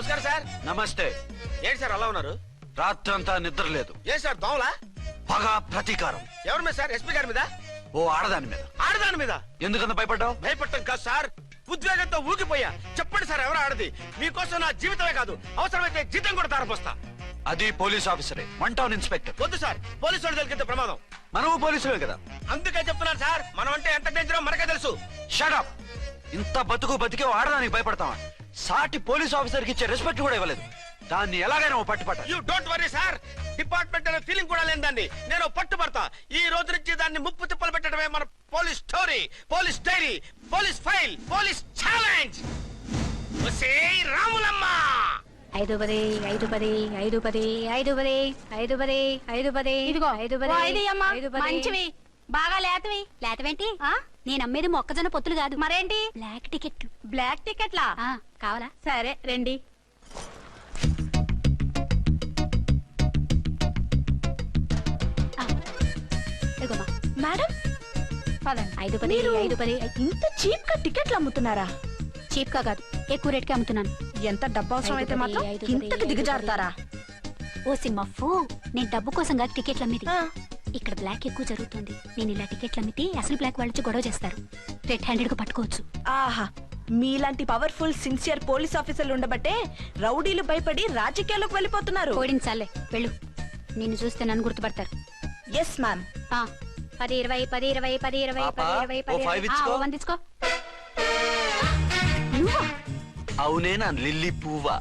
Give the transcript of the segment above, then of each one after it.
నమస్కారం సార్. నమస్తే. ఏంటి సార్ అలా ఉన్నారు? రాత్రంతా నిద్ర లేదు. ఏ సార్ దోమలా? పగ ప్రతీకారం. ఎవరి మీద సార్? ఎస్పీ గారి మీద? ఓ ఆడదాని మీద. ఆడదాని మీద? ఎందుకంత భయపడ్డావు? భయపడటం కాదు సార్, ఉద్వేగంతో ఊగిపోయా. చెప్పండి సార్, ఎవరు ఆడది? మీకోసం నా జీవితమే కాదు, అవసరమైతే జీతం కూడా తారపోస్తా. అది పోలీస్ ఆఫీసరే, 1 టౌన్ ఇన్స్పెక్టర్. వద్దు సార్, పోలీసు వాడు తెలికితే ప్రమాదం. మనము పోలీసులే కదా. అందుకే చెప్తున్నాను సార్, మనం అంటే ఎంత డేంజరో మనకే తెలుసు. Shut up. ఇంత బతికే ఆడదానికి భయపడతావా? సాటి పోలీస్ ఆఫీసర్ కి ఇచ్చే రెస్పెక్ట్ కూడా ఇవ్వలేదు. దాన్ని ఎలాగైనా పట్టుపట్ట. You don't worry sir, department అనే ఫీలింగ్ కూడా లేని దాన్ని నేను పట్టుబడతా. ఈ రోజు నుంచి దాన్ని ముప్పు తిప్పలు పెట్టడమే మన police story, police diary, police file, police challenge. Ramulamma 5 10 5 10 5 10 5 10 5 10 5 10 ఇదిగో 5 10 మంచివి బాగా లేతవి. లేతవేంటి? నేను అమ్మేది మొక్కజొన్న పొత్తులు కాదు. మరేంటి? బ్లాక్ టికెట్లు. బ్లాక్ టికెట్లా? కావాలా? సరే రండి. మేడం 5 10 5 10. ఇంత చీప్ గా టికెట్లు అమ్ముతున్నారా? చీప్ గా కాదు, ఎక్కువ రేట్ కి అమ్ముతున్నాను. ఎంత డబ్బు అవసరం అయితే మాత్రం ఇంతకు దిగజారుతారా? ఓ సిమ్మఫు, నేను డబ్బు కోసం కాదు టికెట్లు అమ్మేది. ఇక్కడ బ్లాక్ ఎక్కువ జరుగుతుంది. నేను ఇలా టికెట్లు అమ్మితే అసలు బ్లాక్ వాళ్ళు గొడవ చేస్తారు. రెడ్ హ్యాండెడ్ గా పట్టుకోవచ్చు. ఆహా, మీలాంటి పవర్ఫుల్ సిన్సియర్ పోలీస్ ఆఫీసర్లు ఉండబట్టే రౌడీలు భయపడి రాజకీయాల్లోకి వెళ్ళిపోతున్నారు. ఓడించాలే వెళ్ళు, నిన్ను చూస్తే నన్ను గుర్తుపడతారు. Yes ma'am. 10 20 10 20 10 20 10 20 వందించుకో. అవునే నా లిల్లీ పువ్వా.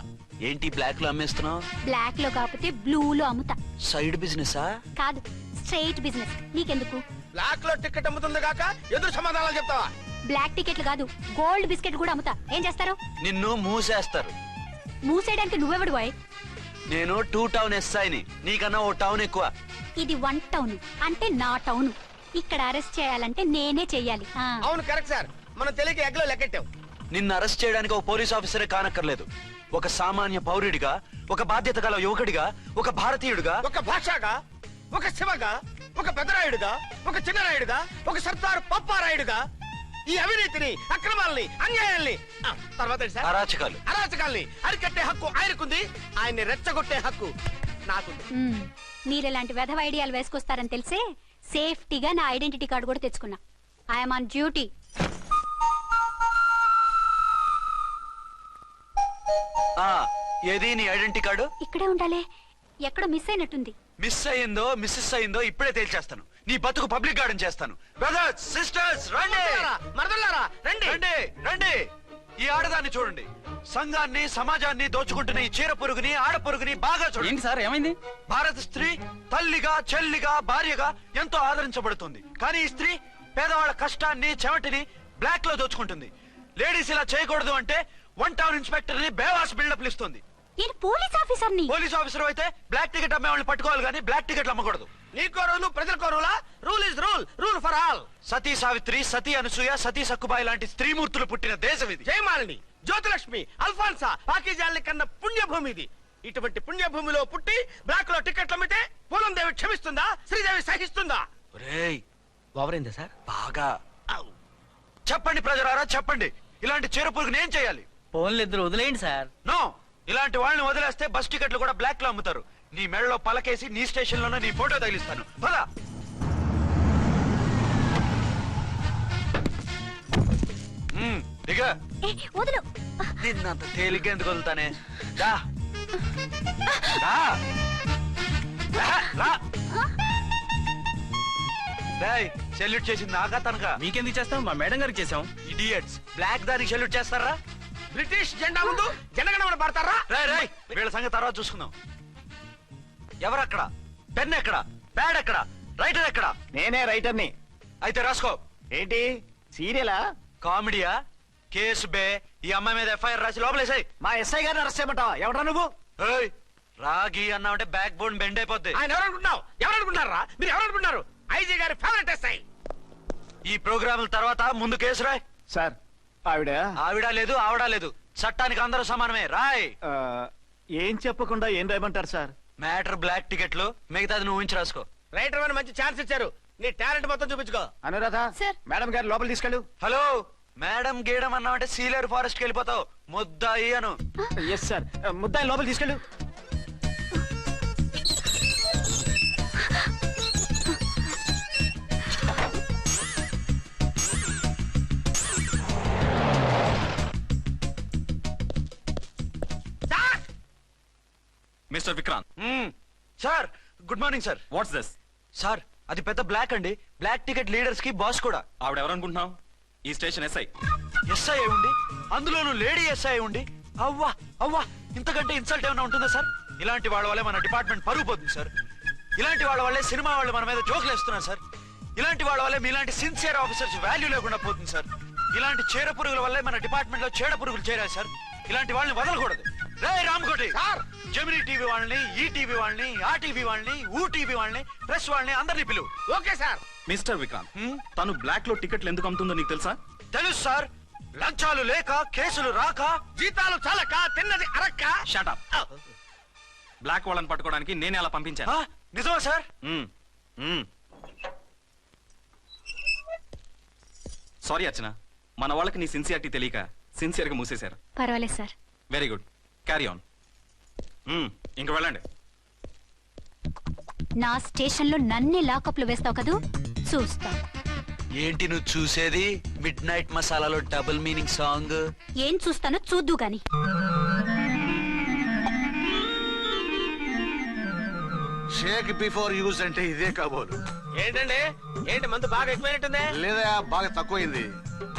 ఏంటి బ్లాక్ లో అమ్మేస్తున్నావు? బ్లాక్ లో కాకపోతే బ్లూ లో అమ్ముతా. సైడ్ బిజినెస్ కాదు, స్ట్రైట్ బిజినెస్. నీకెందుకు? బ్లాక్ లో టికెట్ అమ్ముతుంది కాక ఎదురు సమాధానాలు చెప్తావా? బ్లాక్ టికెట్లు కాదు, గోల్డ్ బిస్కెట్ కూడా అమ్ముతా. ఏం చేస్తారు? నిన్ను మూసేస్తారు. మూసేయడానికి నువ్వెవడు బాయ్? నేను 2 టౌన్ ఎస్ఐని, నీకన్నా ఓ టౌన్ ఎక్కువ. ఇది 1 టౌన్ అంటే నా టౌన్. ఇక్కడ అరెస్ట్ చేయాలంటే నేనే చెయ్యాలి. అవును కరెక్ట్ సార్, మనం తెలియక ఎగ్లో లెక్కెట్టాం. నిన్ను అరెస్ట్ చేయడానికి ఒక పోలీస్ ఆఫీసరే కానక్కర్లేదు. ఒక సామాన్య పౌరుడిగా, ఒక బాధ్యత గల యువకుడిగా, ఒక భారతీయుడిగా, ఒక భాషగా, ఒక శివగా, ఒక పెద్దరాయుడుగా, ఒక చిన్నరాయుడుగా, ఒక సర్దార్ పప్పారాయుడుగా ఈ అవినీతిని, అక్రమాలని, అన్యాయాల్ని, తర్వాత అరాచకాల్ని అరికట్టే హక్కు ఆయనకుంది. ఆయన్ని రెచ్చగొట్టే హక్కు నాకుంది. మీరు ఇలాంటి వెధవ ఐడియాలు వేసుకొస్తారని తెలిసే సేఫ్టీగా నా ఐడెంటిటీ కార్డు కూడా తెచ్చుకున్నా. I'm on duty. ఏది నీ ఐడెంటిటీ కార్డు? ఇక్కడే ఉండాలి. ఎక్కడో మిస్ అయినట్టుంది. మిస్ అయిందో మిస్సెస్ అయిందో ఇప్పుడే తేల్చేస్తాను. నీ బతుకు పబ్లిక్ గార్డెన్ చేస్తాను. బ్రదర్స్ సిస్టర్స్ రండి, మరదలారా రండి రండి రండి. ఈ ఆడదాన్ని చూడండి. సంఘాన్ని సమాజాన్ని దోచుకుంటున్న ఈ చీర పురుగుని, ఆడ పురుగుని బాగా చూడండి. సార్ ఏమైంది? భారత స్త్రీ తల్లిగా, చెల్లిగా, భార్యగా ఎంతో ఆదరించబడుతుంది. కానీ ఈ స్త్రీ పేదవాళ్ళ కష్టాన్ని, చెమటిని బ్లాక్ లో దోచుకుంటుంది. లేడీస్ ఇలా చేయకూడదు అంటే 1 టౌన్ ఇన్స్పెక్టర్ ని బేవాస్ బిల్డప్ ఇస్తుంది. నేను పోలీస్ ఆఫీసర్ని. పోలీస్ ఆఫీసర్ అయితే బ్లాక్ టికెట్ అమ్మే వాళ్ళని పట్టుకోవాలి కానీ బ్లాక్ టికెట్లు అమ్మకూడదు. నీకో రూలు, ప్రజలకో రూలా? Rule is rule, rule for all. Sati Savitri, Sati Anasuya, Sati Sakkubai లాంటి స్త్రీమూర్తులు పుట్టిన దేశం ఇది. జయమాలిని, జ్యోతిలక్ష్మి, అల్ఫాన్సా, పాకిజాల్ని కన్న పుణ్యభూమి ఇది. ఇటువంటి పుణ్యభూమిలో పుట్టి బ్లాక్ లో టికెట్లు అమ్మితే పూలందేవి క్షమిస్తుందా? శ్రీదేవి సహిస్తుందా? ఓవరైందా సార్? బాగా చెప్పండి ప్రజలారా, చెప్పండి. ఇలాంటి చీర పురుగుని ఏం చేయాలి? ఫోన్లు ఇద్దరు వదిలేయండి సార్. నో, ఇలాంటి వాళ్ళని వదిలేస్తే బస్ టికెట్లు కూడా బ్లాక్ లో అమ్ముతారు. నీ మెడలో పలకేసి నీ స్టేషన్ లోనే నీ ఫోటో తగిలిస్తాను. పద. దిగా. వదులు. నిన్నంత తేలిగ్గా ఎందుకు వదులుతానే? సెల్యూట్ చేసింది నాకా తనకా? మీకెందుకు చేస్తాం? మా మేడం గారికి చేసాం. ఇడియట్స్, బ్లాక్ దానికి సెల్యూట్ చేస్తారా? బ్రిటిష్ జెండా ముందు జనగణమన పడతారా? రాయ్ వీళ్ళ సంగతి తర్వాత చూసుకుందాం. ఎవరక్కడ? పెన్ ఎక్కడ? ప్యాడ్ ఎక్కడ? రైటర్ ఎక్కడ? నేనే రైటర్ని. అయితే రాసుకో. ఏంటి సీరియలా? కామెడీయా? కేసు బే. ఈ అమ్మాయి మీద ఎఫ్ఐఆర్ రాసి లోపలేసాయి. మా ఎస్ఐ గారిని అరెస్ట్ చేయమంటావా? ఎవడా నువ్వు? రాగి అన్నావంటే బ్యాక్ బోన్ బెండ్ అయిపోద్ది. ఆయన ఎవరనుకుంటున్నావు? ఎవరనుకుంటారా మీరు? ఎవరనుకుంటున్నారు? ఐజీ గారి ఫేవరెట్ ఎస్ఐ. ఈ ప్రోగ్రాముల తర్వాత ముందు కేసు రాయ్. సార్ ఆవిడ లేదు, ఆవిడ లేదు. చట్టానికి అందరూ సమానమే. రాయ్. ఏం చెప్పకుండా ఏం రాయమంటారు సార్? మ్యాటర్ బ్లాక్ టికెట్లు, మిగతాది నువ్వు ఊహించి రాసుకో. రైటర్ అని మంచి ఛాన్స్ ఇచ్చారు. నీ టాలెంట్ మొత్తం చూపించుకో. అనురాధ, మేడం గారు లోపల తీసుకెళ్ళు. హలో, మేడం గీయడం అన్నావంటే సీలేరు ఫారెస్ట్ కి వెళ్ళిపోతావు. ముద్దాయి అను. Yes sir. ముద్దాయి లోపల తీసుకెళ్ళు. Mister Vikrant, sir good morning sir. What's this? Sir అది పెద్ద బ్లాక్ అండి. బ్లాక్ టికెట్ లీడర్స్ కి బాస్ కూడా. ఆవిడ ఎవరనుకుంటున్నావు? ఈ స్టేషన్ ఎస్ఐ. ఎస్ఐ అయి ఉండి, అందులోనూ లేడీ ఎస్ఐ ఉండి, అవ్వా అవ్వా ఇంతకంటే ఇన్సల్ట్ ఏమైనా ఉంటుందా సార్? ఇలాంటి వాళ్ళ వల్లే మన డిపార్ట్మెంట్ పరుగు పోతుంది సార్. ఇలాంటి వాళ్ళ వల్లే సినిమా వాళ్ళు మన మీద జోకులు వేస్తున్నారు సార్. ఇలాంటి వాళ్ళ వల్లే మీలాంటి సిన్సియర్ ఆఫీసర్స్ వాల్యూ లేకుండా పోతుంది సార్. ఇలాంటి చీడ పురుగుల వల్లే మన డిపార్ట్మెంట్ లో చీడ పురుగులు చేరాయి సార్. ఇలాంటి వాళ్ళని వదలకూడదు. రే రామకోటి సార్, జమినీ టీవీ వాళ్ళని, ఈ టీవీ వాళ్ళని, ఆ టీవీ వాళ్ళని, ఊ టీవీ వాళ్ళని, ప్రెస్ వాళ్ళని అందరినీ పిలువు. Okay sir. మిస్టర్ విక్రాంత్, తను బ్లాక్ లో టికెట్లు ఎందుకు అమ్ముతుందో నీకు తెలుసా? తెలుసు సార్. లంచాలు లేక, కేసులు రాక, జీతాలు చాలక, తిన్నది అరక్క. షటప్. బ్లాక్ వాళ్ళని పట్టుకోవడానికి నేనే అలా పంపించాను. నిజమా సార్? సారీ అర్చన, మన వాళ్ళకి నీ సిన్సియారిటీ తెలియక సిన్సియర్ గా మూసేశారు. పర్వాలేదు sir. Very good, carry on. ఇంక వెళ్ళండి. నా స్టేషన్లో నన్నే లాకప్లు వేస్తావు కదూ, చూస్తా. ఏంటి నువ్వు చూసేది? మిడ్ నైట్ మసాలాలో డబుల్ మీనింగ్ సాంగ్. ఏం చూస్తానో చూద్దు గాని. షేక్ బిఫోర్ యూజ్ అంటే ఇదే కాబోలు. ఏంటండి, ఏంటి మందు బాగా ఎక్కువైనట్టుందే? లేదా బాగా తక్కువైంది.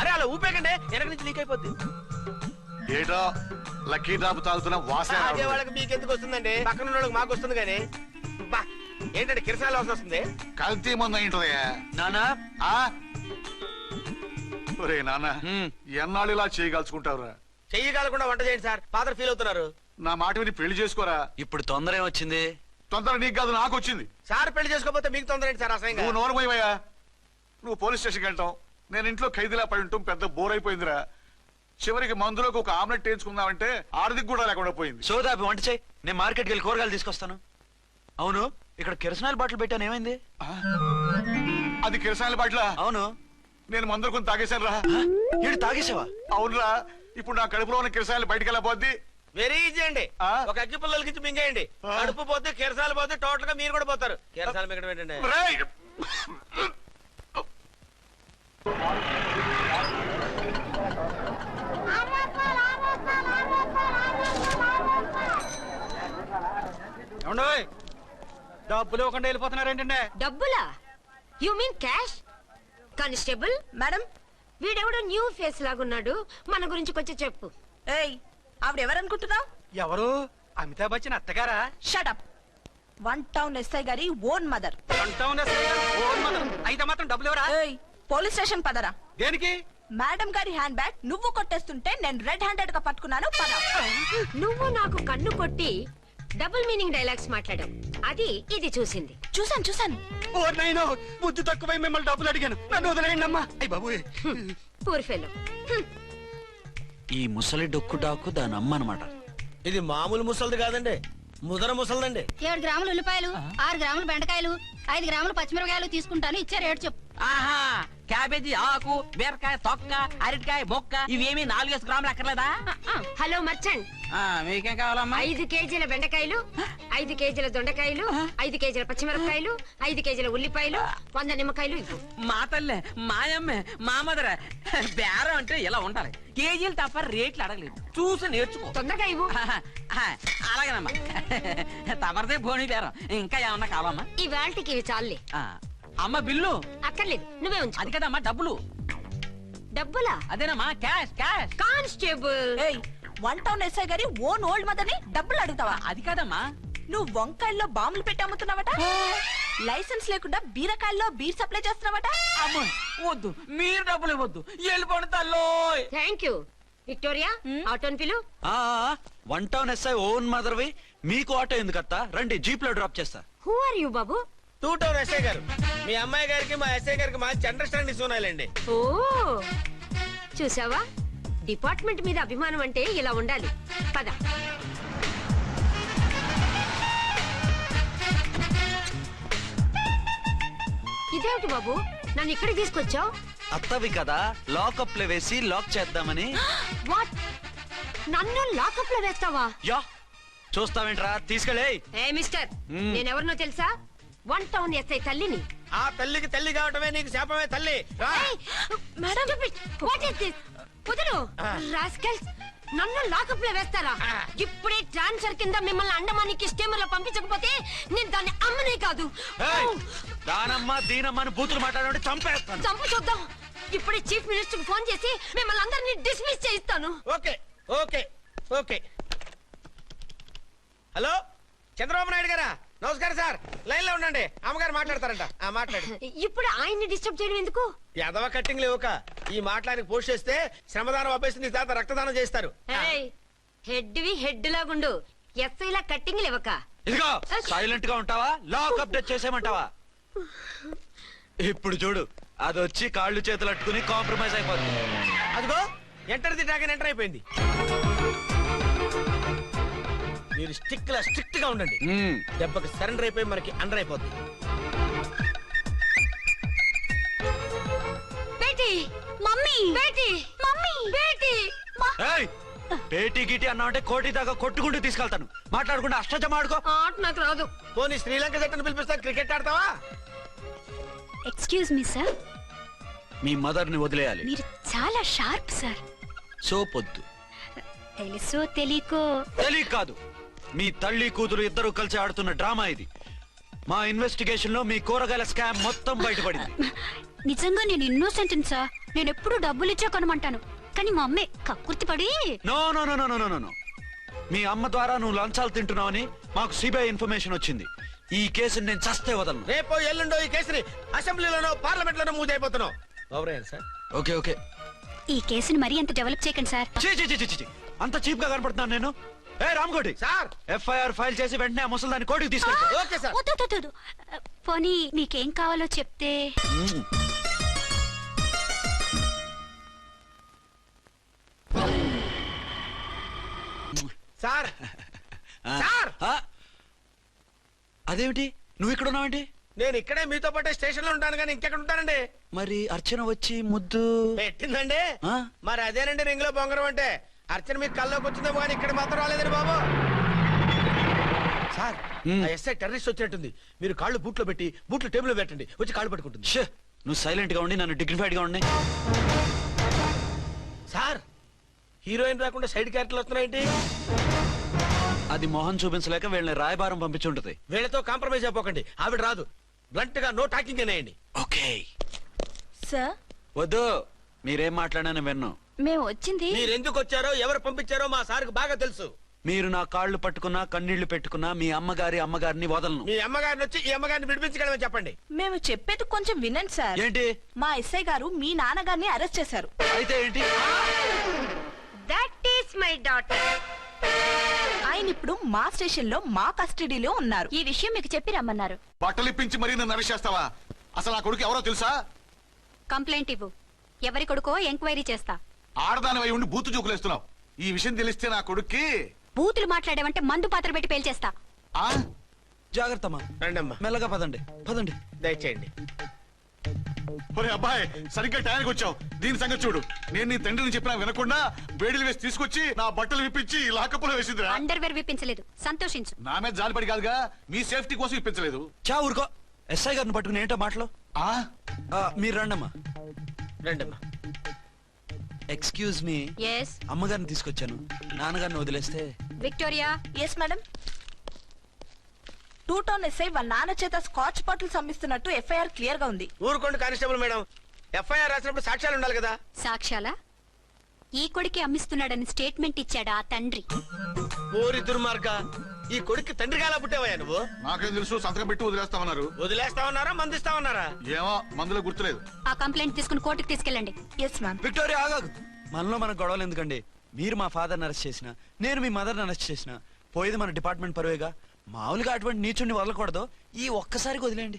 అరే అలా ఊపేకండి, వెనక నుంచి లీక్ అయిపోద్ది. ఏటో లక్కీ డ్రాప్ తాగుతున్న వాసన అదే రావడం. వాళ్ళకి మీకు ఎందుకు వస్తుందండి, పక్కన ఉన్న వాళ్ళకి మాకు వస్తుంది కానీ. బా, ఏంటంటే కిరసాల వాసన వస్తుంది. కల్తీ మందు అయింటదయ్యా. నానా ఆ? ఒరే నాన్న, ఎన్నాళ్ళు ఇలా చేయగలుచుకుంటావురా? చెయ్యగలకుండా వంట చేయండి సార్, ఫాదర్ ఫీల్ అవుతున్నారు. నా మాట విని పెళ్లి చేసుకోరా. ఇప్పుడు తొందర ఏమొచ్చింది? తొందర నీకు కాదు, నాకు వచ్చింది. సార్ పెళ్లి చేసుకోకపోతే మీకు తొందర ఏంటి సార్? అసహ్యంగా. నువ్వు నోరుమోయవయ్యా. నువ్వు పోలీస్ స్టేషన్కి వెళ్తాం, నేను ఇంట్లో ఖైదీలా పడి ఉంటాం. పెద్ద బోర్ అయిపోయిందిరా. చివరికి మందులోకి ఒక ఆమ్లెట్ వేయించుకుందామంటే ఆర్థిక కూడా లేకుండా పోయింది. సోదాపి వంట చేయి, నేను మార్కెట్కి వెళ్ళి కూరగాయలు తీసుకొస్తాను. అవును, ఇక్కడ కిరసనాయిల్ బాటిల్ పెట్టాను, ఏమైంది? అది కిరసాయల పట్ల. అవును, నేను మందులు కొని తాగేశాను రా. ఈడు తాగేసావా? అవునురా. ఇప్పుడు నా కడుపులో ఉన్న కిరసాయలు బయటికి వెళ్ళబోద్ది. వెరీ ఈజీ అండి. ఆ? ఒక అగ్గి పుల్లలకి ఇచ్చి మింగేయండి. కడుపు పోతే కిరసాలు పోతే టోటల్ గా మీరు కూడా పోతారు. కిరసాలు మింగడం ఏంటండి? రేయ్! డబ్బులు ఇవ్వకుండా వెళ్ళిపోతున్నారేంటండి? డబ్బులా? You mean cash? Constable madam, వీడెవడో న్యూ ఫేస్ లాగున్నాడు, మన గురించి కొంచెం చెప్పు. ఏయ్, ఆవిడెవరనుకుంటున్నావు? ఎవరు? అమితాబ్ బచ్చన్ అత్తగారా? షటప్. 1 టౌన్ ఎస్ఐ గారి ఓన్ మదర్. అయితే మాత్రం డబ్బులు ఎవరా? ఏయ్, పోలీస్ స్టేషన్ పదరా. దేనికి? మేడం గారి హ్యాండ్ బ్యాగ్ నువ్వు కొట్టేస్తుంటే నేను రెడ్ హ్యాండెడ్ గా పట్టుకున్నాను. పద. నువ్వు నాకు కన్ను కొట్టి డబుల్ మీనింగ్ డైలాగ్స్ మాట్లాడావు, అది ఇది చూసింది. చూసాను. ఓ నైనో, బుద్ధి తక్కువై మిమ్మల్ని డబ్బులు అడిగాను, నన్ను వదిలేయండి అమ్మా. అయ్య బాబు. Poor fellow. ఈ ముసలి డొక్కు డాకు దాని అమ్మ అనమాట. ఇది మామూలు ముసలిది కాదండి, ముదర ముసలిదండి. 7 గ్రాములు ఉల్లిపాయలు, 6 గ్రాములు బెండకాయలు, 5 గ్రాములు పచ్చిమిరపకాయలు తీసుకుంటాను. ఇచ్చే రేటు చెప్పు. ఆహా, క్యాబేజీ ఆకు, బీరకాయ తొక్క, అరటికాయ బొక్క, ఇవేమి 4 గ్రాములు అక్కర్లేదా? హలో మర్చండ్, మీకేం కావాలమ్మా? 5 కేజీల బెండకాయలు, 5 కేజీల దొండకాయలు, 5 కేజీల పచ్చిమిరపకాయలు, 5 కేజీల ఉల్లిపాయలు, 100 నిమ్మకాయలు ఇవ్వు. మా తల్లే, మాయమ్మే, మా మదర బేరం అంటే ఇలా ఉండాలి. కేజీలు తప్ప రేట్లు అడగలేదు, చూసి నేర్చుకో. తొందరగా ఇవ్వు. అలాగేనమ్మా. తమరిదే భోని బేరం. ఇంకా ఏమన్నా కావాలమ్మా? ఈ వేల్టికి ఇవి చాలే. అమ్మ బిల్లు అక్కర్లేదు, నువ్వే ఉంచు. అది కదమ్మా డబ్బులు. డబ్బులా? అదేనమ్మా, క్యాష్ క్యాష్. కానిస్టేబుల్, ఏయ్, 1 టౌన్ ఎస్ఐ గారి ఓన్ ఓల్డ్ మదర్ ని డబ్బులు అడుగుతావా? అది కాదమ్మా. నువ్వు వంకాయల్లో బాంబులు పెట్టి అమ్ముతున్నావట, లైసెన్స్ లేకుండా బీరకాయల్లో బీర్ సప్లై చేస్తున్నావట. అమ్మ వద్దు, మీరు డబ్బులు ఇవ్వద్దు, వెళ్ళిపోండి తల్లో. Thank you. విక్టోరియా, ఆటోన్ పిలు. 1 టౌన్ ఎస్ఐ ఓన్ మదర్వి, మీకు ఆటో ఎందుకత్తా? రండి, జీప్ లో డ్రాప్ చేస్తా. హూ ఆర్ యూ బాబు? 2 టౌన్ ఎస్ఐ గారు, మీ అమ్మాయి గారికి మా ఎస్ఐ గారికి మంచి అండర్స్టాండింగ్ ఉన్నాయండి. ఓ, చూసావా, డిపార్ట్మెంట్ మీద అభిమానం అంటే ఇలా ఉండాలి. పద. ఇదేమిటి బాబు, నన్ను ఇక్కడికి తీసుకొచ్చావు? అత్తవి కదా లాకప్ లో వేసి లాక్ చేద్దామని. వాట్ నన్ను లాకప్ లో వేస్తావా? యా చూస్తావేంట్రా, తీసుకెళ్ళే. ఏ మిస్టర్, మ్మ్. నేనెవరినో తెలుసా? 1 టౌన్ ఎస్ఐ తల్లిని. ఆ తల్లికి తల్లి కావటమే నీకు శాపమే తల్లి. రా. Madam what is this? కుదురు రాస్కల్స్, నన్ను లాకప్ లో వేస్తారా? ఇప్పుడే ట్రాన్స్ఫర్ కింద మిమ్మల్ని అండమానికి స్టీమర్ లో పంపించకపోతే నేను దాన్ని అమ్మనే కాదు. ఏయ్, దానమ్మ దీనమ్మ అని బూతులు మాట్లాడే చంపేస్తాను. చంపు చూద్దాం. ఇప్పుడే చీఫ్ మినిస్టర్ కి ఫోన్ చేసి మిమ్మల్ని అందరినీ డిస్మిస్ చేయిస్తాను. Okay okay okay. Hello Chandrababu Naidu గారా? నమస్కారం సార్, లైన్ లో ఉండండి, అమ్మగారు మాట్లాడతారంట. మాట్లాడు. ఇప్పుడు ఆయన్ని డిస్టర్బ్ చేయడం ఎందుకు? ఎదవ కట్టింగ్ లేవుక ఈ మాట్లాడికి పోస్ట్ చేస్తే శ్రమదానం అభ్యసి నీ తాత రక్తదానం చేస్తారు. హెడ్ హెడ్ లాగుండు, ఎస్ఐ లా కట్టింగ్ లేవక. ఇదిగో సైలెంట్ గా ఉంటావా, లాక్ అప్డేట్ చేసేమంటావా? ఇప్పుడు చూడు, అది వచ్చి కాళ్ళు చేతులు అట్టుకుని కాంప్రమైజ్ అయిపోతుంది. అదిగో ఎంటర్ ది డ్రాగన్ ఎంటర్ అయిపోయింది. మీరు స్ట్రిక్ట్ గా ఉండండి, దెబ్బకి సరెండర్ అయిపోయి మనకి అండర్ అయిపోద్ది. బేటీ మమ్మీ, బేటీ మమ్మీ, బేటీ ఏయ్, పేటీ గిటి అన్నావంటే కోటి దాకా కొట్టుకుంటూ తీసుకెళ్తాను. మాట్లాడకుండా అష్టజమ ఆడుకో. ఆట నాకు రాదు. పోనీ శ్రీలంక జట్టును పిలిపిస్తా, క్రికెట్ ఆడతావా? ఎక్స్క్యూజ్ మీ సార్, మీ మదర్ ని వదిలేయాలి. మీరు చాలా షార్ప్ సార్. సోపొద్దు. తెలుసో తెలియకో తెలియ కాదు, మీ తల్లి కూతురు ఇద్దరు కలిసి ఆడుతున్న డ్రామా ఇది. మా ఇన్వెస్టిగేషన్ లో మీ కూరగాయల స్కామ్ మొత్తం బయటపడింది. నిజంగా నేను ఇన్నోసెంట్ సార్. నేను ఎప్పుడు డబ్బులు ఇచ్చా కొనమంటాను, కానీ మా అమ్మే కక్కుర్తి పడి. No no no no no no no. మీ అమ్మ ద్వారా నువ్వు లంచాలు తింటున్నావని మాకు సిబిఐ ఇన్ఫర్మేషన్ వచ్చింది. ఈ కేసుని నేను చస్తే వదలను. రేపో ఎల్లుండో ఈ కేసుని అసెంబ్లీలోనో పార్లమెంట్ లోనో మూవ్ అయిపోతున్నావు. ఓవరైంది సార్. Okay okay. ఈ కేసుని మరీ అంత డెవలప్ చేయకండి సార్. చీ చీ చీ చీ చీ. అంత చీప్ గా కనపడుతున్నాను నేను? ఏ రామ్కోటి సార్, ఎఫ్ఐఆర్ ఫైల్ చేసి వెంటనే ఆ ముసలిదాన్ని కోర్టుకు తీసుకెళ్ళి. Okay sir. వద్దు, వద్దు, వద్దు. పోనీ మీకేం కావాలో చెప్తే. సార్ సార్, అదేమిటి నువ్వు ఇక్కడ ఉన్నావేంటి? నేను ఇక్కడే మీతో పాటే స్టేషన్ లో ఉంటాను, కానీ ఇంకెక్కడ ఉంటానండి? మరి అర్చన వచ్చి ముద్దు పెట్టిందండి. ఆ? మరి అదేనండి రింగ్ లో బొంగరం అంటే. అర్చన మీకు కల్లోకి వచ్చిందేమో కానీ ఇక్కడ మాత్రం రాలేదండి బాబు. సార్, ఆ ఎస్ఐ టెర్రరిస్ట్ వచ్చినట్టుంది. మీరు కాళ్ళు బూట్లో పెట్టి బూట్లు టేబుల్ లో పెట్టండి, వచ్చి కాళ్ళు పట్టుకుంటుంది. షే, నువ్వు సైలెంట్ గా ఉండి నన్ను డిగ్నిఫైడ్ గా ఉండి. సార్, హీరోయిన్ రాకుండా సైడ్ క్యారెక్టర్లు వస్తున్నాయేంటి? అది మొహం చూపించలేక వీళ్ళని రాయబారం పంపించుంటది. వీళ్ళతో కాంప్రమైజ్ అయిపోకండి, ఆవిడ రాదు. బ్లంట్ గా నో టాకింగ్ అనేయండి. ఓకే. సార్ వద్దు, మీరేం మాట్లాడానని విన్ను. మేము వచ్చింది మీరు ఎందుకు వచ్చారో ఎవరు పంపించారో మా సార్కు బాగా తెలుసు. మీరు నా కాళ్ళు పట్టుకున్నా కన్నీళ్లు పెట్టుకున్నా మీ అమ్మగారిని వదలను. మీ అమ్మగారిని వచ్చి ఈ అమ్మగారిని విడిపించగలమని చెప్పండి. మేము చెప్పేది కొంచెం వినండి సార్. ఏంటి? మా ఎస్ఐ గారు మీ నాన్నగారిని అరెస్ట్ చేశారు. అయితే ఏంటి? That is my daughter. ఆయన ఇప్పుడు మా స్టేషన్ లో మా కస్టడీలో ఉన్నారు. ఈ విషయం మీకు చెప్పి రమ్మన్నారు. బట్టలు ఇప్పించి మరీ నన్ను అరెస్ట్ చేస్తావా? అసలు ఆ కొడుకు ఎవరో తెలుసా? కంప్లైంట్ ఇవ్వు, ఎవరి కొడుకో ఎంక్వైరీ చేస్తా. ఆడదానివై ఉండి బూతు చూకులేస్తున్నావు. ఈ విషయం తెలిస్తే నా కొడుక్కి బూతులు మాట్లాడావంటే మందు పాత్ర పెట్టి పేల్చేస్తా. ఆ జాగ్రత్తమ్మా, రండమ్మా, మెల్లగా పదండి పదండి. దయచేయండి. ఒరే అబ్బాయి, సరిగ్గా టయానికి వచ్చావు. దీని సంగతి చూడు. నేను నీ తండ్రిని చెప్పినా వినకుండా వేడిలు వేసి తీసుకొచ్చి నా బట్టలు విప్పించి లాకప్పులో వేసిందిరా. అండర్వేర్ విప్పించలేదు, సంతోషించు. నా మీద జాలిపడి కాదుగా, మీ సేఫ్టీ కోసం ఇప్పించలేదు. చా ఊరుకో. ఎస్ఐ గారిని పట్టుకుని ఏంటో మాటలు. ఆ మీరు రండమ్మా. రండమ్మా. ఎక్స్క్యూజ్ మీ, ఎస్ అమ్మగారిని తీసుకొచ్చాను. నాన్నగారిని వదిలేస్తే. Victoria. Yes madam. 2 town SI వాళ్ళ నాన్న చేత స్కాచ్ బాటిల్స్ అమ్మిస్తున్నట్టు ఎఫ్ఐఆర్ క్లియర్ గా ఉంది. ఊరుకోండి కానిస్టేబుల్ మేడం, ఎఫ్ఐఆర్ రాసినప్పుడు సాక్ష్యాలు ఉండాలి కదా. సాక్ష్యాలా? ఈ కొడుకే అమ్మిస్తున్నాడని స్టేట్మెంట్ ఇచ్చాడు ఆ తండ్రి. ఓరి దుర్మార్గ, ఈ కొడుక్కి తండ్రిగా ఎలా పుట్టావయ్యా నువ్వు? నాకేం తెలుసు, సంతకం పెట్టి వదిలేస్తామన్నారు. వదిలేస్తామన్నారా మందిస్తామన్నారా? ఏమో, మందులో గుర్తులేదు. ఆ కంప్లైంట్ తీసుకుని కోర్టుకు తీసుకెళ్ళండి. Yes ma'am. విక్టోరియా ఆగాగు. మనలో మన గొడవలు ఎందుకండి? మీరు మా ఫాదర్ని అరెస్ట్ చేసిన, నేను మీ మదర్ని అరెస్ట్ చేసిన, పోయేది మన డిపార్ట్మెంట్ పరువేగా. మామూలుగా అటువంటి నీచుని వదలకూడదు. ఈ ఒక్కసారికి వదిలేండి.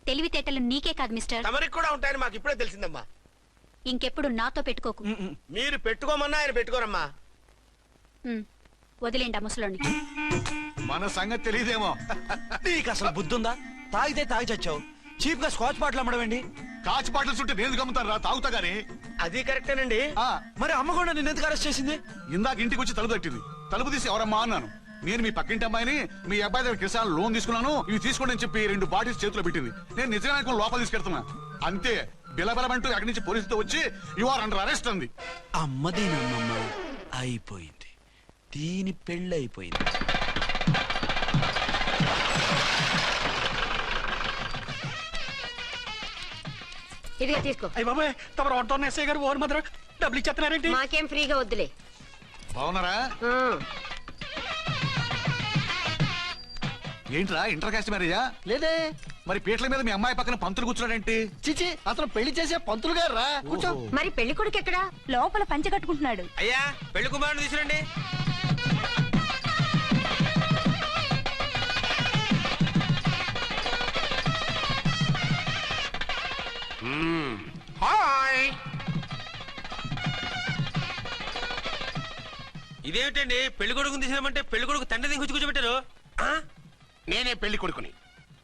తెలివితేటలు నీకే కాదు మిస్టర్, తమరికి కూడా ఉంటాయని మాకు ఇప్పుడే తెలిసిందమ్మా. ఇంకెప్పుడు నాతో పెట్టుకోకు. మీరు పెట్టుకోమన్నా ఆయన పెట్టుకోరమ్మా. వదిలేండి ఆ ముసలోని. మన సంగతి తెలియదేమో. నీకు అసలు బుద్ధుందా? తాగితే తాగి చచ్చావు. చీప్ గా స్కాచ్ బాటిల్ అమ్మడం ఏంటి? కాచి బాటలు చుట్టూ నేను గమ్ముతాను రా తాగుతా గానీ. అది కరెక్టేనండి. మరి అమ్మ కూడా నిన్ను ఎందుకు అరెస్ట్ చేసింది? ఇందాక ఇంటికి వచ్చి తలుపు తట్టింది. తలుపు తీసి ఎవరమ్మా అన్నాను. నేను మీ పక్కింటి అమ్మాయిని, మీ అబ్బాయి దగ్గర కిసాన్ లోన్ తీసుకున్నాను, ఇవి తీసుకోండి అని చెప్పి 2 బాటిల్స్ చేతిలో పెట్టింది. నేను నిజంగా అనుకుని లోపల తీసుకెళ్తున్నా. అంతే బిలబలమంటూ అక్కడి నుంచి పోలీసులతో వచ్చి యు ఆర్ అండర్ అరెస్ట్ అంది. అమ్మదేనమ్మమ్మ అయిపోయింది. దీని పెళ్ళి అయిపోయింది. ఇదిగా తీసుకో. అయ్య బాబాయ్ తమరు ఆటోన్ ఎస్ఐ గారు ఓన్ మాత్రం డబ్బులు ఇచ్చేస్తున్నారేంటి? మాకేం ఫ్రీగా వద్దులే. బాగున్నారా? ఏంట్రా ఇంటర్ కాస్ట్ మ్యారేజా? లేదే. మరి పీటల మీద మీ అమ్మాయి పక్కన పంతులు కూర్చున్నాడేంటి? చిచి అతను పెళ్లి చేసే పంతులు గారు రా. కూర్చో. మరి పెళ్లి కొడుకు ఎక్కడా? లోపల పంచె కట్టుకుంటున్నాడు. అయ్యా పెళ్లి కుమారుని తీసుకురండి. హాయ్. ఇదేమిటండి పెళ్లి కొడుకుని తీసినామంటే పెళ్లి కొడుకు తండ్రి దించి కూర్చోబెట్టారు. నేనే పెళ్లి కొడుకుని.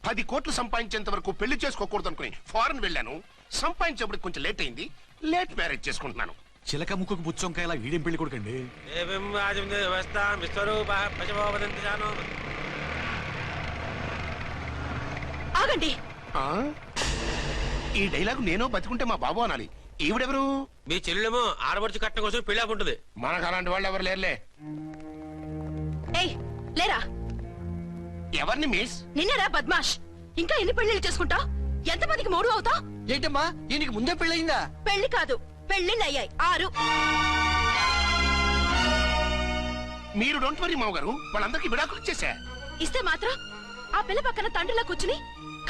10 కోట్లు సంపాదించేంత వరకు పెళ్లి చేసుకోకూడదు అనుకుని ఫారెన్ వెళ్ళాను. సంపాదించేప్పుడు కొంచెం లేట్ అయింది. లేట్ మ్యారేజ్ చేసుకుంటున్నాను. చిలక ముక్కుకు బుచ్చొంకాయలా వీడేం పెళ్లి కొడుకండి? ఆగండి. ఈ డైలాగ్ నేను బతికుంటే మా బాబు అనాలి. ఈవిడెవరు? మీ చెల్లెమో ఆడబడుచు కట్టడం కోసం పెళ్లి ఆకుంటుంది. మనకు అలాంటి వాళ్ళు ఎవరు లేరులే. ఏయ్ లేరా. ఎవరిని మిస్? నిన్నరా బద్మాష్. ఇంకా ఎన్ని పెళ్లిళ్ళు చేసుకుంటావు? ఎంతమందికి మూడు అవుతావు? ఏంటమ్మా ఈయనకి ముందే పెళ్ళయిందా? పెళ్లి కాదు పెళ్లిళ్ళు అయ్యాయి 6. మీరు డోంట్ వరీ మామగారు, వాళ్ళందరికీ విడాకులు ఇచ్చేసా. ఇస్తే మాత్రం ఆ పిల్ల పక్కన తండ్రిలా కూర్చుని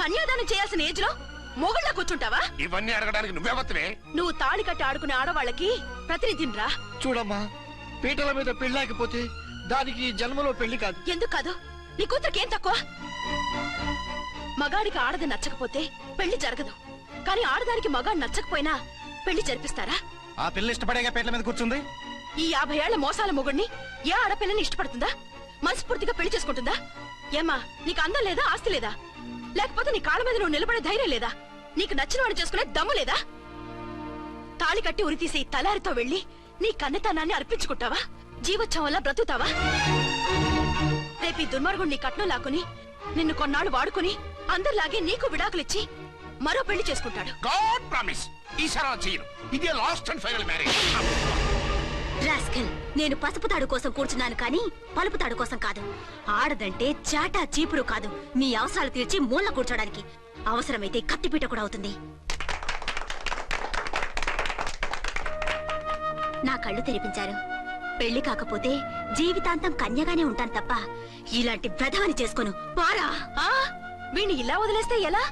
కన్యాదానం చేయాల్సిన ఏజ్ లో మొగుళ్ళ కూర్చుంటావా? ఇవన్నీ అడగడానికి నువ్వెవత్తవే? నువ్వు తాళి కట్టి ఆడుకునే ఆడవాళ్ళకి ప్రతినిధినిరా. చూడమ్మా పీటల మీద పెళ్ళాకపోతే దానికి ఈ జన్మలో పెళ్లి కాదు. ఎందుకు కాదు? నీ కూతురికి ఏం తక్కువ? మగాడికి ఆడది నచ్చకపోతే పెళ్లి జరగదు. కానీ ఆడదానికి మగాడు నచ్చకపోయినా పెళ్లి జరిపిస్తారా? ఆ పిల్ల ఇష్టపడేగా పీటల మీద కూర్చుంది. ఈ 50 ఏళ్ల మోసాల మొగుడిని ఏ ఆడపిల్లని ఇష్టపడుతుందా? మనస్ఫూర్తిగా పెళ్లి చేసుకుంటుందా? ఏమ్మా నీకు అందం లేదా? ఆస్తి లేదా? లేకపోతే నీ కాళ్ళ మీద నువ్వు నిలబడే ధైర్యం లేదా? నీకు నచ్చిన వాడు చేసుకునే దమ్ము లేదా? తాళి కట్టి ఉరితీసే ఈ తలారితో వెళ్లి నీ కన్నెతనాన్ని అర్పించుకుంటావా? జీవోత్సవంలా బ్రతుకుతావా? రేపు ఈ దుర్మార్గుడు నీ కట్నం లాక్కుని నిన్ను కొన్నాళ్ళు వాడుకుని అందరిలాగే నీకు విడాకులిచ్చి మరో పెళ్లి చేసుకుంటాడు. గాడ్ ప్రామిస్ ఈసారి అలా చేయను. ఇదే last and final marriage. Rascal, నేను పసుపు తాడు కోసం కూర్చున్నాను కానీ పలుపు తాడు కోసం కాదు. ఆడదంటే చాటా చీపురు కాదు, మీ అవసరాలు తీర్చి మూల కూర్చోడానికి. అవసరమైతే కత్తిపీట కూడా అవుతుంది. నా కళ్ళు తెరిపించారు. పెళ్లి కాకపోతే జీవితాంతం కన్యగానే ఉంటాను తప్ప ఇలాంటి వ్రధమని చేసుకోను. పారా. వీణ్ణి ఇలా వదిలేస్తే ఎలా?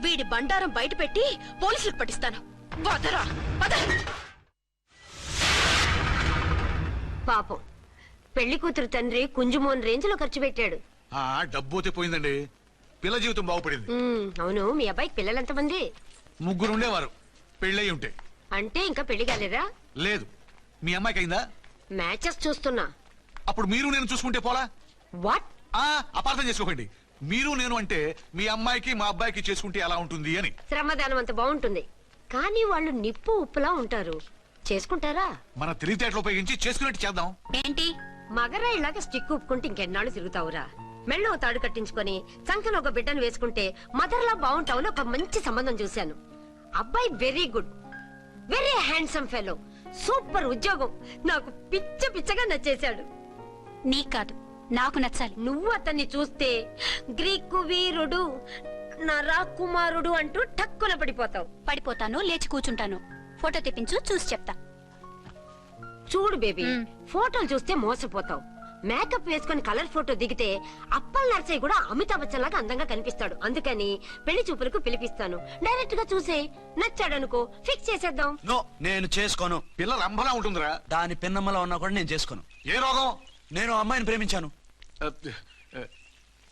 వీడి బండారం బయట పెట్టి పోలీసులకు పట్టిస్తాను. వదరా వద. పాపం పెళ్లి కూతురు తండ్రి కుంజుమోన్ రేంజ్ లో ఖర్చు పెట్టాడు. డబ్బు పోయిందండి. పిల్ల జీవితం బాగుపడింది. అవును, మీ అబ్బాయికి పిల్లలు ఎంతమంది? 3 ఉండేవారు. పెళ్ళయి ఉంటే. అంటే ఇంకా పెళ్లి కాలేదా? లేదు. మీ అమ్మాయికి అయిందా? మ్యాచెస్ చూస్తున్నా. అప్పుడు మీరు నేను చూసుకుంటే పోలా? వాట్? అపార్థం చేసుకోకండి. మీరు నేను అంటే మీ అమ్మాయికి మా అబ్బాయికి చేసుకుంటే ఎలా ఉంటుంది అని. శ్రమదానం అంత బాగుంటుంది, కానీ వాళ్ళు నిప్పు ఉప్పులా ఉంటారు. చేసుకుంటారా? మన తెలివితేటలు ఉపయోగించి చేసుకున్నట్టు చేద్దాం. ఏంటి మగరాయిలాగా స్టిక్ ఉప్పుకుంటే ఇంకెన్నాళ్ళు తిరుగుతావురా? మెళ్ళో తాడు కట్టించుకొని సంకన ఒక బిడ్డను వేసుకుంటే మదర్లా బాగుంటావు. ఒక మంచి సంబంధం చూశాను. అబ్బాయి very good, very handsome fellow, super ఉద్యోగం. నాకు పిచ్చ పిచ్చగా నచ్చేశాడు. నీకు కాదు, నాకు నచ్చాలి. నువ్వు అతన్ని చూస్తే గ్రీకు వీరుడు, నా రాకుమారుడు అంటూ టక్కున పడిపోతావు. పడిపోతాను, లేచి కూర్చుంటాను. ఫోటో తెప్పించు, చూసి చెప్తా. చూడు బేబీ, ఫోటోలు చూస్తే మోసపోతావు. మేకప్ వేసుకుని కలర్ ఫోటో దిగితే అప్పల్ నర్సయ్య కూడా అమితాబ్ బచ్చన్ లాగా అందంగా కనిపిస్తాడు. అందుకని పెళ్లి చూపులకు పిలిపిస్తాను. డైరెక్ట్ గా చూసే నచ్చాడనుకో ఫిక్స్ చేసేద్దాం. నో, నేను చేసుకోను. పిల్ల రంభలా ఉంటుందిరా. దాని పిన్నమ్మలా ఉన్నా కూడా నేను చేసుకోను. ఏ రోగం? నేను అమ్మాయిని ప్రేమించాను.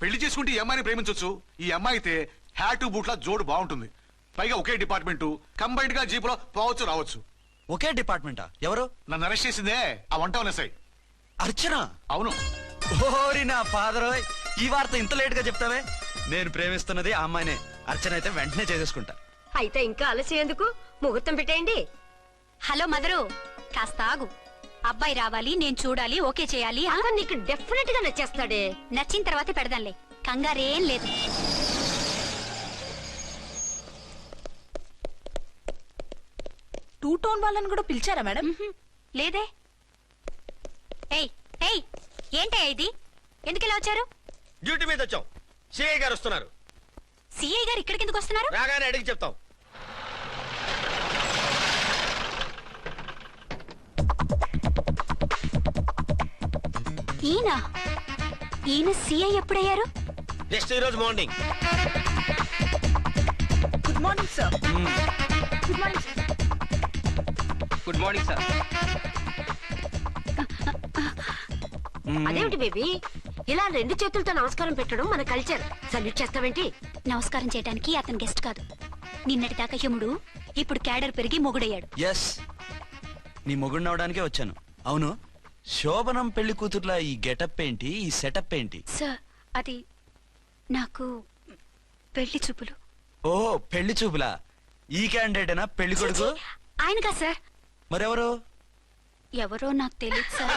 పెళ్లి చేసుకుంటే ఈ అమ్మాయిని ప్రేమించొచ్చు. ఈ అమ్మాయి అయితే హ్యాటు బూట్ల జోడు బాగుంటుంది. పైగా ఒకే డిపార్ట్మెంట్, కంబైన్డ్ గా జీపులో పోవచ్చు రావచ్చు. ఒకే డిపార్ట్మెంటా? ఎవరు? నన్ను అరెస్ట్ చేసిందే ఆ వంట ఎస్ఐ అర్చన. అవును. ఓరి నా ఫాదర్, ఈ వార్త ఇంత లేట్ గా చెప్తావే. నేను ప్రేమిస్తున్నది ఆ అమ్మాయినే. అర్చన అయితే వెంటనే చేసేసుకుంటా. అయితే ఇంకా ఆలస్యం ఎందుకు? ముహూర్తం పెట్టేయండి. హలో మదరు, కాస్త ఆగు. అబ్బాయి రావాలి, నేను చూడాలి, ఓకే చేయాలి. అతను నీకు డెఫినెట్ గా నచ్చేస్తాడే. నచ్చిన తర్వాతే పెడదాంలే, కంగారేం లేదు. టూ టోన్ వాళ్ళని కూడా పిలిచారా మేడం? లేదే. ఏయ్ ఏయ్, ఏంటయ్యా ఇది? ఎందుకు ఇలా వచ్చారు? డ్యూటీ మీద వచ్చాం. సిఐ గారు వస్తున్నారు. సిఐ గారు ఇక్కడికి ఎందుకు వస్తున్నారు? రాగానే అడిగి చెప్తాం. ఈయన సిఐ ఎప్పుడయ్యారు? నెక్స్ట్ ఈ రోజు morning. Good morning sir. Good morning sir. Good morning sir. అదేమిటి బేబీ, ఇలా 2 చేతులతో నమస్కారం పెట్టడం మన కల్చర్. సల్యూట్ చేస్తావేంటి? నమస్కారం చేయడానికి అతను గెస్ట్ కాదు. నిన్నటి దాకా యముడు, ఇప్పుడు క్యాడర్ పెరిగి మొగుడయ్యాడు. ఎస్, నీ మొగుడిని అవడానికే వచ్చాను. అవును, శోభనం పెళ్లి కూతుర్లా ఈ గెటప్ ఏంటి, ఈ సెటప్ ఏంటి? సార్, అది నాకు పెళ్లి చూపులు. ఓ, పెళ్లి చూపులా? ఈ క్యాండిడేటేనా పెళ్లి కొడుకు? ఆయనగా సార్. మరెవరు? ఎవరో నాకు తెలియదు సార్.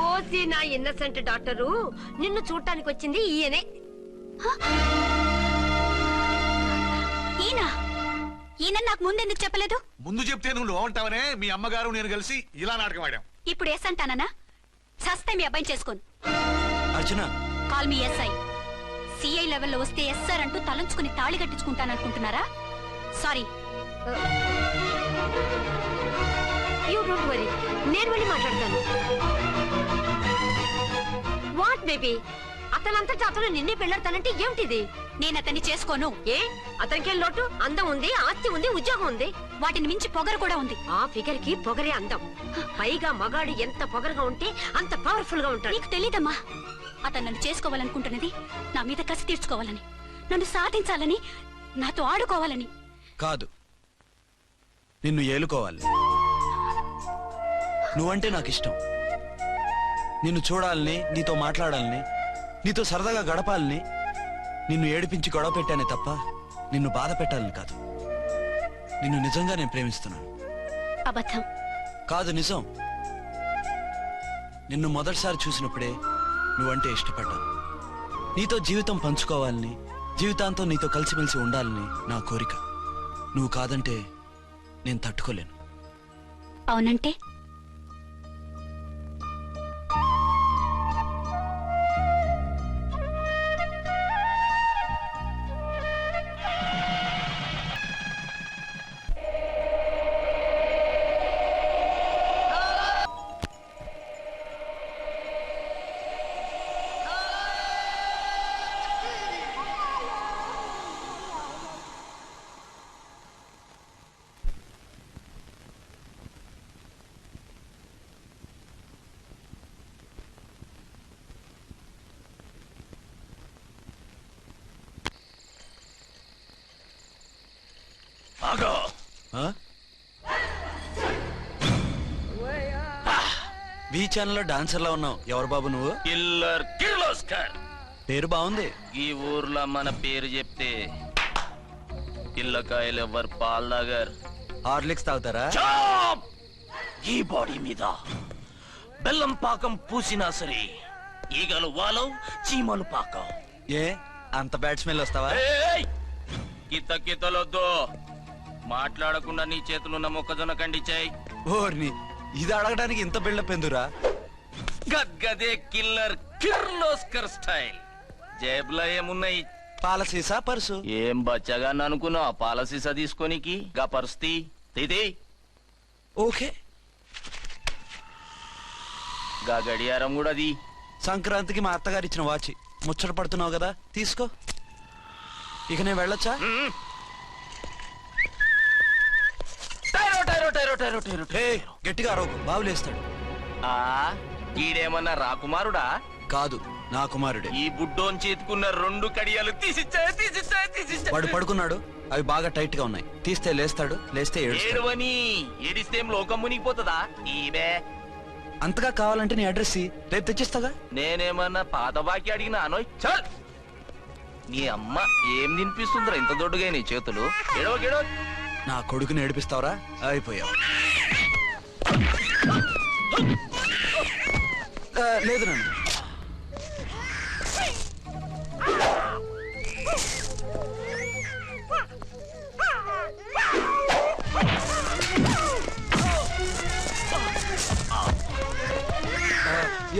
ఓసి నా ఇన్నసెంట్ డాక్టరు, నిన్ను చూడటానికి వచ్చింది ఈయనే. ఈయన నాకు ముందెందుకు చెప్పలేదు? ముందు చెప్తే నువ్వు బాగుంటావనే మీ అమ్మగారు నేను కలిసి ఇలా నాటకం ఆడాం. ఇప్పుడు ఎస్ అంటానా? సస్తే మీ అబ్బాయిని చేసుకోను. అర్చన, కాల్ మీ ఎస్ఐ. సిఐ లెవెల్లో వస్తే ఎస్ సార్ అంటూ తలంచుకుని తాళి కట్టించుకుంటాననుకుంటున్నారా? సారీ. యూ డోంట్ వరీ, నేను వెళ్ళి మాట్లాడతాను. వాట్ బేబీ, అతనంతటా అతను నిన్నే పెళ్ళాడతానంటే ఏమిటిది? నేను అతన్ని చేసుకోను. ఏ, అతనికేం లోటు? అందం ఉంది, ఆస్తి ఉంది, ఉద్యోగం ఉంది. వాటిని మించి పొగరు కూడా ఉంది. ఆ ఫిగర్ కి పొగరే అందం. పైగా మగాడు ఎంత పొగరుగా ఉంటే అంత పవర్ఫుల్ గా ఉంటాడు. నీకు తెలీదమ్మా, అతను నన్ను చేసుకోవాలనుకుంటున్నది నా మీద కసి తీర్చుకోవాలని, నన్ను సాధించాలని, నాతో ఆడుకోవాలని కాదు, నిన్ను ఏలుకోవాలి. నువ్వంటే నాకు ఇష్టం. నిన్ను చూడాలని, నీతో మాట్లాడాలని, నీతో సరదాగా గడపాలని, నిన్ను ఏడిపించి గొడవ పెట్టానే తప్ప నిన్ను బాధ పెట్టాలని కాదు. నిన్ను నిజంగా నేను ప్రేమిస్తున్నాను. అబద్ధం. కాదు, నిజం. నిన్ను మొదటిసారి చూసినప్పుడే నువ్వంటే ఇష్టపడ్డాను. నీతో జీవితం పంచుకోవాలని, జీవితాంతం నీతో కలిసిమెలిసి ఉండాలని నా కోరిక. నువ్వు కాదంటే నేను తట్టుకోలేను. అవునంటే? వి ఛానల్లో డాన్సర్లా ఉన్నావు. ఎవరు బాబు నువ్వు? కిల్లర్ కిర్లోస్కర్. పేరు బాగుంది. ఈ ఊర్లో మన పేరు చెప్తే పిల్లకాయలు ఎవరు పాల్ తాగర్. హార్లిక్స్ తాగుతారా? ఈ బాడీ మీద బెల్లం పాకం పూసినా సరే ఈగలు వాలవు, చీమలు పాకం. ఏ అంత బ్యాడ్ స్మెల్ వస్తావా? కిత కితలొద్దు. మాట్లాడకుండా నీ చేతులున్న మొక్కజొన్న కండిచాయి. ఓర్ని, ఇది అడగడానికి ఇంత బిల్డప్ ఎందురా? గద్గదే కిల్లర్ కిర్లోస్కర్ స్టైల్. జేబులో ఏమున్నాయి? పాల సీసా, పర్సు. ఏం బచ్చగా అనుకున్నావు? పాల సీసా తీసుకోనికి గా పరిస్థితి తీది. ఓకే, గా గడియారం కూడా అది. సంక్రాంతికి మా అత్తగారు ఇచ్చిన వాచి. ముచ్చట పడుతున్నావు కదా, తీసుకో. ఇక నేను వెళ్ళొచ్చా? గట్టిగా అరవకు, బావులేస్తాడు. ఈడేమన్నా రాకుమారుడా? కాదు, నా కుమారుడే. ఈ బుడ్డోన్ చేతుకున్న 2 కడియాలు తీసిచ్చా. వాడు పడుకున్నాడు, అవి బాగా టైట్ గా ఉన్నాయి. తీస్తే లేస్తాడు, లేస్తే ఏడుస్తాడు. ఏడవని ఏడిస్తే లోకం మునిగిపోతుందా? ఈబే అంతగా కావాలంటే నీ అడ్రస్ రేపు తెచ్చిస్తాగా. నేనేమన్నా పాత బాకి అడిగినా అనోయ్. చల్ నీ అమ్మ ఏం తినిపిస్తుందిరా ఇంత దొడ్డుగా నీ చేతులు? ఎడవ నా కొడుకుని ఏడిపిస్తావరా? అయిపోయావు. లేదు నాన్న.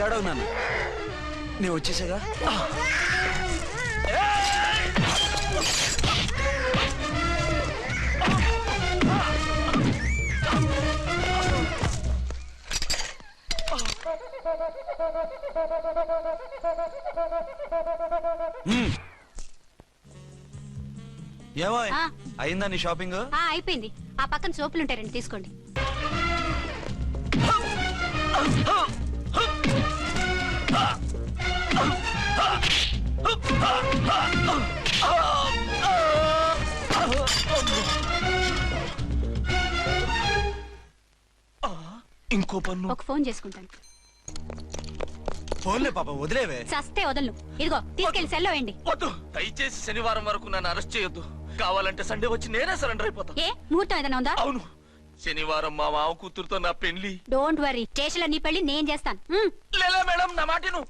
ఏడవు నాన్న, నేను వచ్చేసాగా. ఏమో అయిందా నీ షాపింగ్? అయిపోయింది. ఆ పక్కన సోపులుంటారండి, తీసుకోండి. ఇంకో పన్ను. ఒక ఫోన్ చేసుకుంటాను. ఫోన్లే పాప, వదిలేవే. చస్తే వదలను. ఇదిగో తీసుకెళ్లి సెల్లో వేయండి. వద్దు, దయచేసి శనివారం వరకు నన్ను అరెస్ట్ చేయొద్దు. కావాలంటే సండే వచ్చి నేనే సరెండర్ అయిపోతా. ఏ ముహూర్తం ఏదైనా ఉందా? అవును, శనివారం మా మామ కూతురుతో నా పెళ్లి. డోంట్ వరీ, స్టేషన్ లో నీ పెళ్లి నేను చేస్తాను. లేలా మేడం, నా మాటను.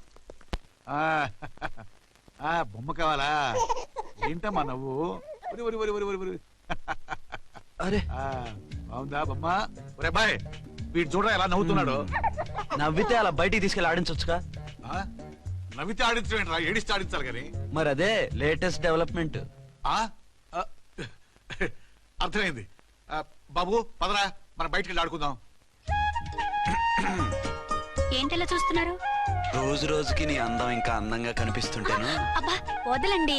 బొమ్మ కావాలా? ఏంటమ్మా నవ్వు? అరే బాగుందా బొమ్మ? ఒరే బాయ్, వీడు చూడరా ఎలా నవ్వుతున్నాడు. నవ్వితే అలా బయటికి తీసుకెళ్ళి ఆడించొచ్చుగా. నవ్వితే ఆడించడం ఏంట్రా, ఏడిస్తే ఆడించాలి కానీ. మరి అదే లేటెస్ట్ డెవలప్మెంట్. అర్థమైంది. బాబు పదరా, మనం బయటికి వెళ్ళి ఆడుకుందాం. ఏంటలా చూస్తున్నారు? రోజు రోజుకి నీ అందం ఇంకా అందంగా కనిపిస్తుంటేను. అబ్బా వదలండి.